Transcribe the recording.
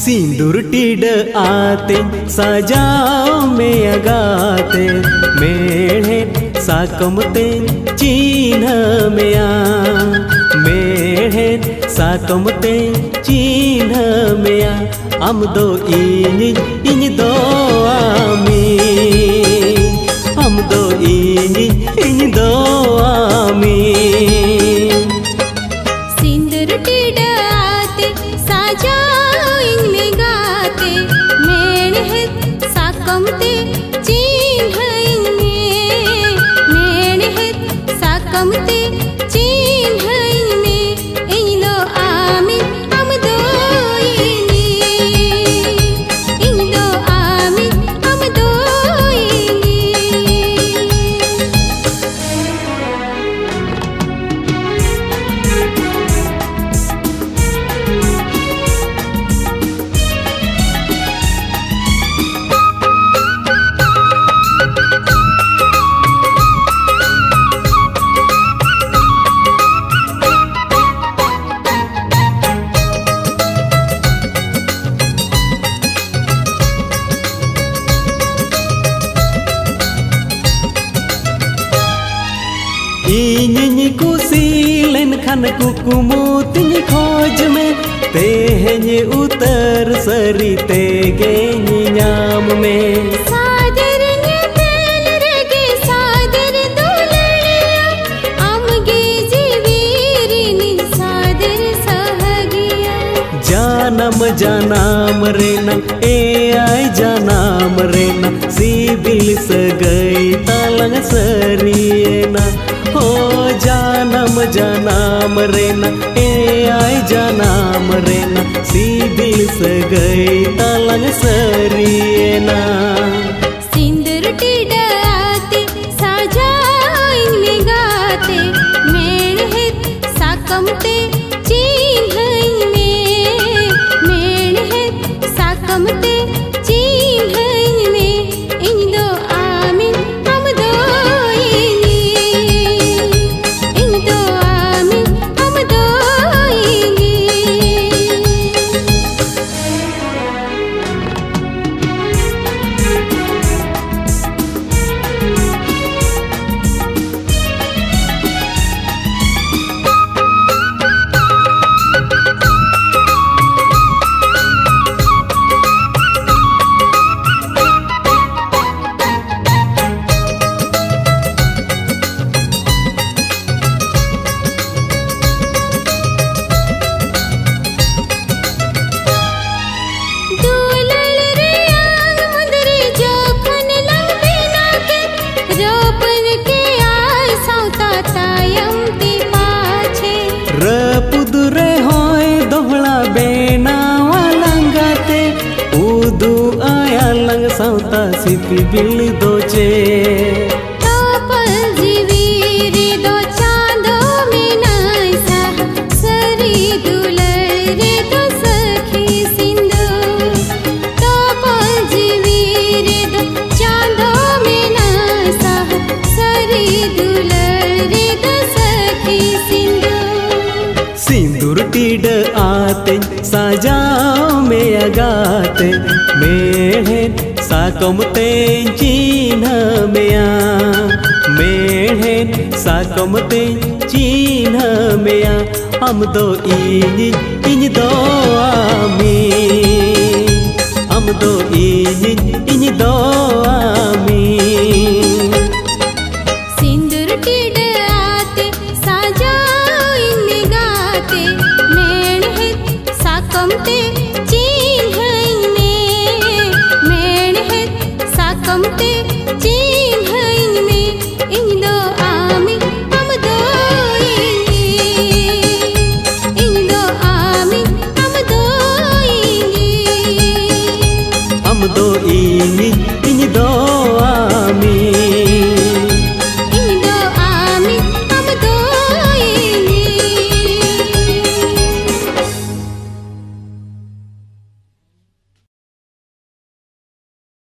सिंदूर टीड आते सजाओ में अगाते मेढ़े साकमते चिन्ह में मेढ़े साकमते चिन्ह में आम दो इन दो आमी आम दो इन दो आमी सिंदूर टीड आते सजाओ इनमें गाते मेढ़े साकमते चिन्ह इनमें मेढ़े साकमते चिन्ह इनमें इन दो आमी हम दो इन दो आमी हम दो इन्हीं कुसी लेन खान कुकुमु तिनी खोज में तेहने उतर सरी तेगे न्याम में सादर ने तेल रेगे सादर दुलड़िया आमगे जीवीरिनी सादर सहगिया जानम जानम रेना ए आई जानम रेना सिबिल सगई तालंग सरियना हो जानम जानम रेना ए आई जानम रेना सिबिल सगई तालंग सरियना सिंदूर टीड आते सजाओ इनमें गाते मेढ़े साकमते चिन्ह इनमें मेढ़े साकमते चिन्ह इनमें इन दो आमी हम दो इन दो आमी हम दो रपुदुरे होय दोहला बेना वालंगाते उदू आया लंग साउता सिपी बिल दोचे तोपल जीवीरी दो चांदो में नाइसा सरी दुलरे दो सखी सिंधु तोपल जीवीरी दो चांदो में नाइसा सरी दुलरे दो सखी सिंधु सिंदूर टीड आते सजाओ में अगाते मेढ़े साकमते चिन्ह में मेढ़े साकमते चिन्ह में हम दो इन दो आमी हम दो इन दो